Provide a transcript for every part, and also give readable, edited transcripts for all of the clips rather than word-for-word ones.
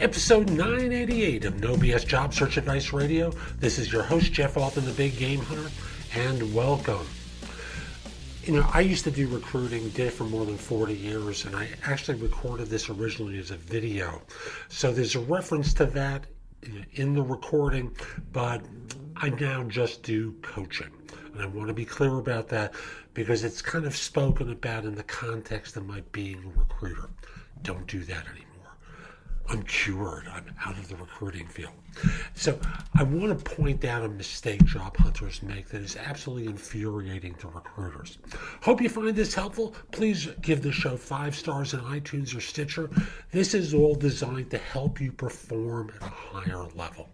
Episode 988 of No BS Job Search Advice Radio. This is your host, Jeff Altman, the Big Game Hunter, and welcome. I used to do recruiting, did it for more than 40 years, and I actually recorded this originally as a video. So there's a reference to that in the recording, but I now just do coaching. And I want to be clear about that because it's kind of spoken about in the context of my being a recruiter. Don't do that anymore. I'm cured. I'm out of the recruiting field. So I want to point out a mistake job hunters make that is absolutely infuriating to recruiters. Hope you find this helpful. Please give the show 5 stars in iTunes or Stitcher. This is all designed to help you perform at a higher level.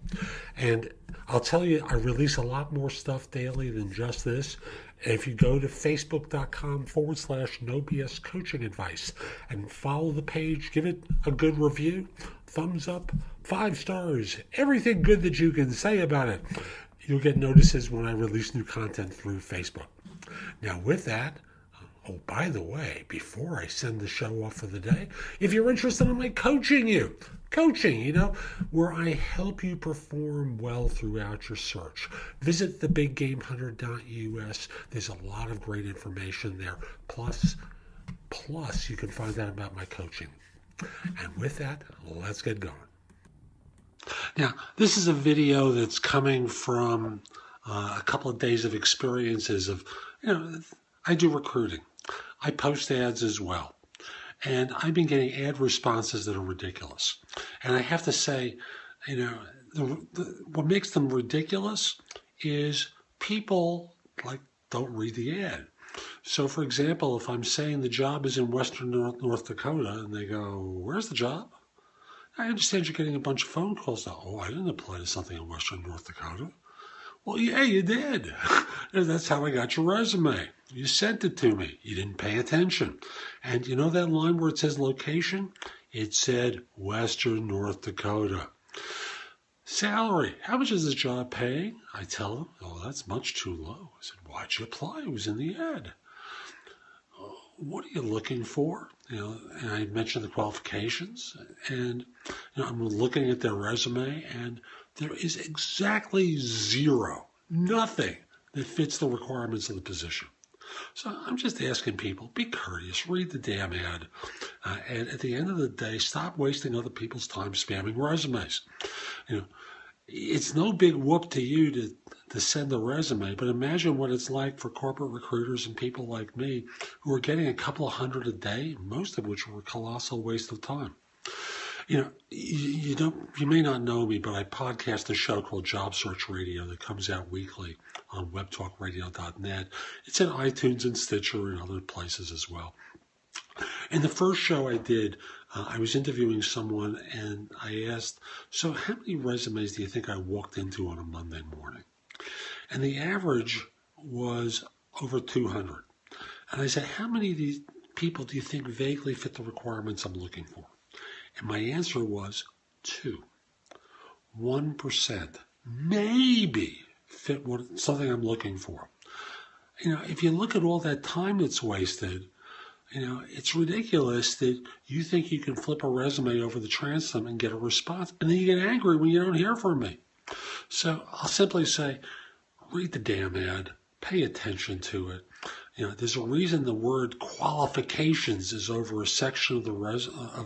And I'll tell you, I release a lot more stuff daily than just this. If you go to facebook.com/No BS Coaching Advice and follow the page, give it a good review, thumbs up, 5 stars, everything good that you can say about it. You'll get notices when I release new content through Facebook. Now with that, oh, by the way, before I send the show off for the day, if you're interested in my coaching, where I help you perform well throughout your search, visit thebiggamehunter.us. There's a lot of great information there. Plus, you can find out about my coaching. And with that, let's get going. Now, this is a video that's coming from a couple of days of experiences of, I do recruiting. I post ads as well. And I've been getting ad responses that are ridiculous. And I have to say, what makes them ridiculous is people don't read the ad. So, for example, if I'm saying the job is in Western North Dakota, and they go, "Where's the job?" I understand you're getting a bunch of phone calls now. "Oh, I didn't apply to something in Western North Dakota." Well, yeah, you did. That's how I got your resume. You sent it to me. You didn't pay attention. And you know that line where it says location? It said Western North Dakota. Salary. How much is this job paying? I tell them, "Oh, that's much too low." I said, "Why'd you apply? It was in the ad." "What are you looking for?" And I mentioned the qualifications. And I'm looking at their resume, and there is exactly nothing that fits the requirements of the position. So I'm just asking people, be courteous, read the damn ad, and at the end of the day, stop wasting other people's time spamming resumes. It's no big whoop to you to send a resume, but imagine what it's like for corporate recruiters and people like me who are getting a couple of hundred a day, most of which were a colossal waste of time. You may not know me, but I podcast a show called Job Search Radio that comes out weekly on webtalkradio.net. It's in iTunes and Stitcher and other places as well. In the first show I did, I was interviewing someone and I asked, "So how many resumes do you think I walked into on a Monday morning?" And the average was over 200. And I said, "How many of these people do you think vaguely fit the requirements I'm looking for?" And my answer was 2. 1% maybe fit something I'm looking for. If you look at all that time that's wasted, it's ridiculous that you think you can flip a resume over the transom and get a response, and then you get angry when you don't hear from me. So I'll simply say, read the damn ad, pay attention to it. There's a reason the word qualifications is over a section of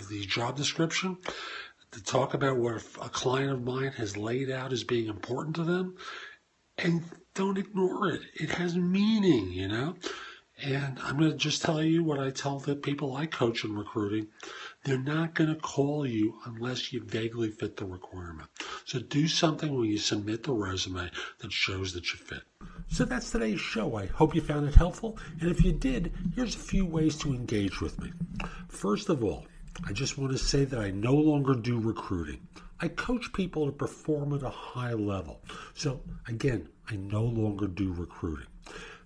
the job description to talk about what a client of mine has laid out as being important to them. And don't ignore it. It has meaning, And I'm going to just tell you what I tell the people I coach in recruiting. They're not going to call you unless you vaguely fit the requirement. So do something when you submit the resume that shows that you fit. So that's today's show. I hope you found it helpful. And if you did, here's a few ways to engage with me. First of all, I just want to say that I no longer do recruiting. I coach people to perform at a high level. So again, I no longer do recruiting.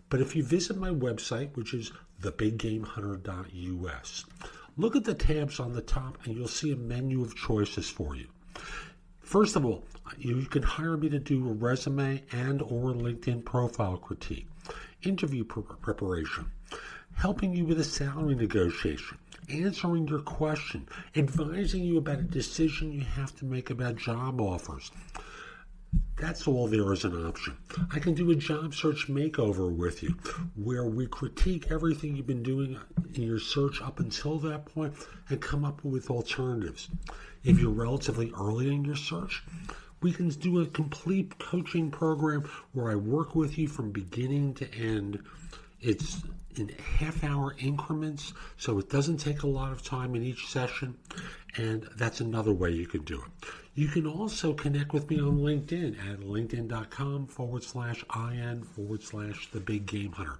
But if you visit my website, which is thebiggamehunter.us, look at the tabs on the top and you'll see a menu of choices for you. First of all, you can hire me to do a resume and or LinkedIn profile critique, interview preparation, helping you with a salary negotiation, answering your question, advising you about a decision you have to make about job offers. That's all there is an option. I can do a job search makeover with you where we critique everything you've been doing in your search up until that point and come up with alternatives. If you're relatively early in your search, we can do a complete coaching program where I work with you from beginning to end. It's in half-hour increments, so it doesn't take a lot of time in each session, and that's another way you can do it. You can also connect with me on LinkedIn at linkedin.com/IN/The Big Game Hunter.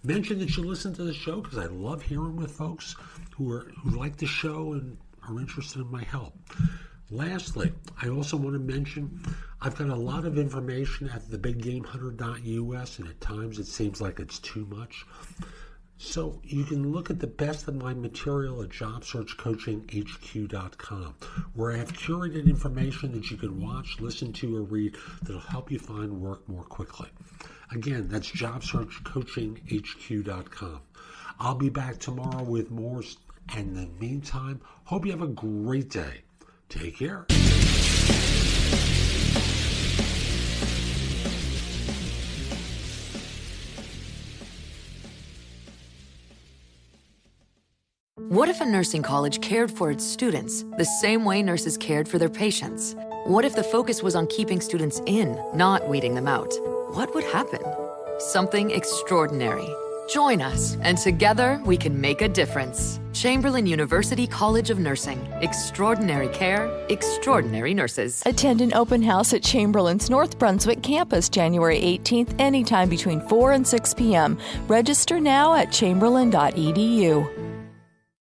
Mention that you listen to the show because I love hearing with folks who like the show and are interested in my help. Lastly, I also want to mention I've got a lot of information at thebiggamehunter.us, and at times it seems like it's too much. So you can look at the best of my material at jobsearchcoachinghq.com, where I have curated information that you can watch, listen to, or read that'll help you find work more quickly. Again, that's jobsearchcoachinghq.com. I'll be back tomorrow with more, and in the meantime, hope you have a great day. Take care. What if a nursing college cared for its students the same way nurses cared for their patients? What if the focus was on keeping students in, not weeding them out? What would happen? Something extraordinary. Join us, and together we can make a difference. Chamberlain University College of Nursing. Extraordinary care, extraordinary nurses. Attend an open house at Chamberlain's North Brunswick campus January 18th, anytime between 4 and 6 p.m. Register now at chamberlain.edu.